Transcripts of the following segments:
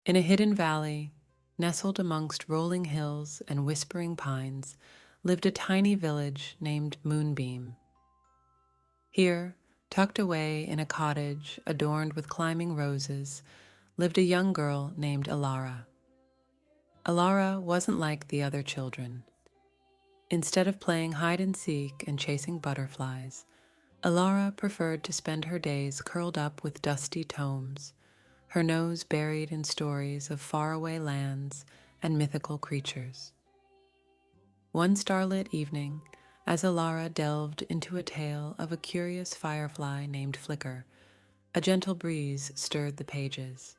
In a hidden valley, nestled amongst rolling hills and whispering pines, lived a tiny village named Moonbeam. Here, tucked away in a cottage adorned with climbing roses, lived a young girl named Elara. Elara wasn't like the other children. Instead of playing hide and seek and chasing butterflies, Elara preferred to spend her days curled up with dusty tomes, her nose buried in stories of faraway lands and mythical creatures. One starlit evening, as Elara delved into a tale of a curious firefly named Flicker, a gentle breeze stirred the pages.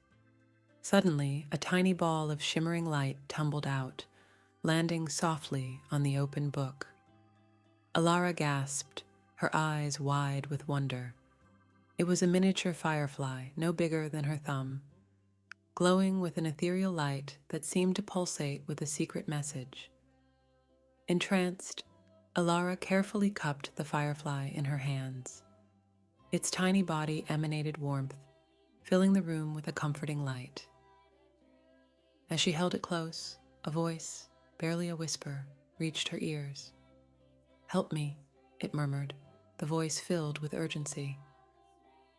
Suddenly, a tiny ball of shimmering light tumbled out, landing softly on the open book. Elara gasped, her eyes wide with wonder. It was a miniature firefly, no bigger than her thumb, glowing with an ethereal light that seemed to pulsate with a secret message. Entranced, Elara carefully cupped the firefly in her hands. Its tiny body emanated warmth, filling the room with a comforting light. As she held it close, a voice, barely a whisper, reached her ears. "Help me," it murmured, the voice filled with urgency.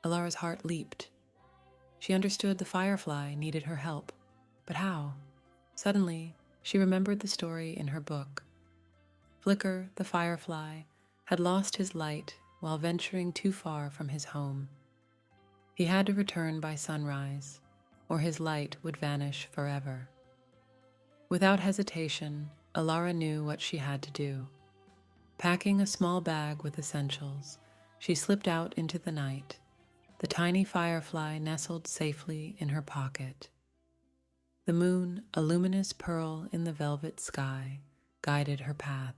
Elara's heart leaped. She understood the firefly needed her help, but how? Suddenly, she remembered the story in her book. Flicker, the firefly, had lost his light while venturing too far from his home. He had to return by sunrise, or his light would vanish forever. Without hesitation, Elara knew what she had to do. Packing a small bag with essentials, she slipped out into the night, the tiny firefly nestled safely in her pocket. The moon, a luminous pearl in the velvet sky, guided her path.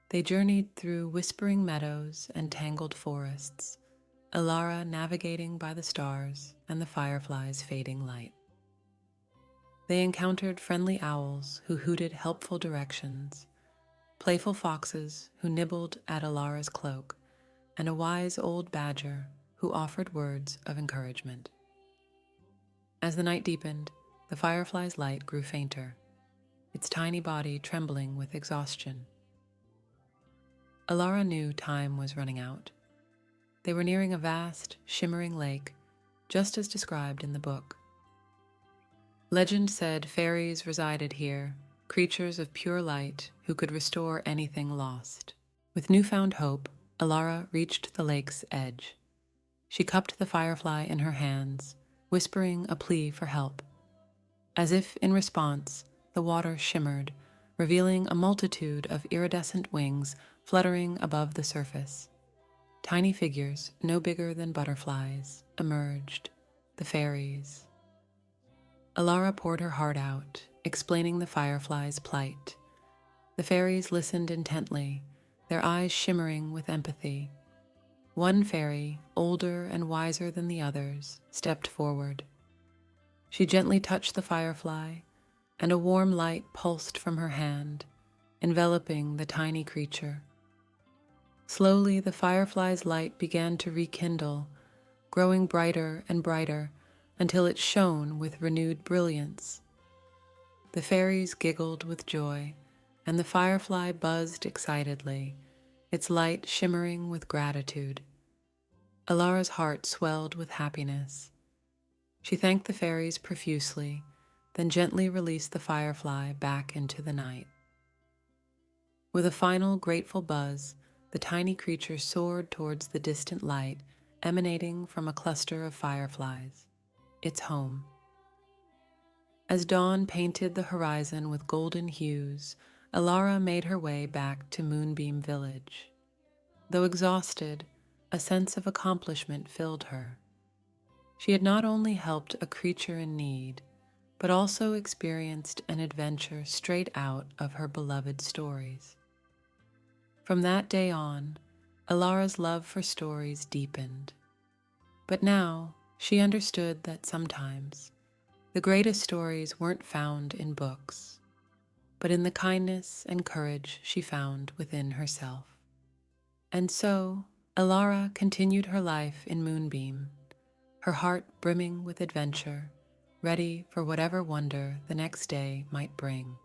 They journeyed through whispering meadows and tangled forests, Elara navigating by the stars and the firefly's fading light. They encountered friendly owls who hooted helpful directions, playful foxes who nibbled at Elara's cloak, and a wise old badger who offered words of encouragement. As the night deepened, the firefly's light grew fainter, its tiny body trembling with exhaustion. Elara knew time was running out. They were nearing a vast, shimmering lake, just as described in the book. Legend said fairies resided here, creatures of pure light who could restore anything lost. With newfound hope, Elara reached the lake's edge. She cupped the firefly in her hands, whispering a plea for help. As if in response, the water shimmered, revealing a multitude of iridescent wings fluttering above the surface. Tiny figures, no bigger than butterflies, emerged, the fairies. Elara poured her heart out, explaining the firefly's plight. The fairies listened intently, their eyes shimmering with empathy. One fairy, older and wiser than the others, stepped forward. She gently touched the firefly, and a warm light pulsed from her hand, enveloping the tiny creature. Slowly, the firefly's light began to rekindle, growing brighter and brighter until it shone with renewed brilliance. The fairies giggled with joy, and the firefly buzzed excitedly, its light shimmering with gratitude. Elara's heart swelled with happiness. She thanked the fairies profusely, then gently released the firefly back into the night. With a final grateful buzz, the tiny creature soared towards the distant light emanating from a cluster of fireflies, its home. As dawn painted the horizon with golden hues, Elara made her way back to Moonbeam Village. Though exhausted, a sense of accomplishment filled her. She had not only helped a creature in need, but also experienced an adventure straight out of her beloved stories. From that day on, Elara's love for stories deepened. But now, she understood that sometimes the greatest stories weren't found in books, but in the kindness and courage she found within herself. And so, Elara continued her life in Moonbeam, her heart brimming with adventure, ready for whatever wonder the next day might bring.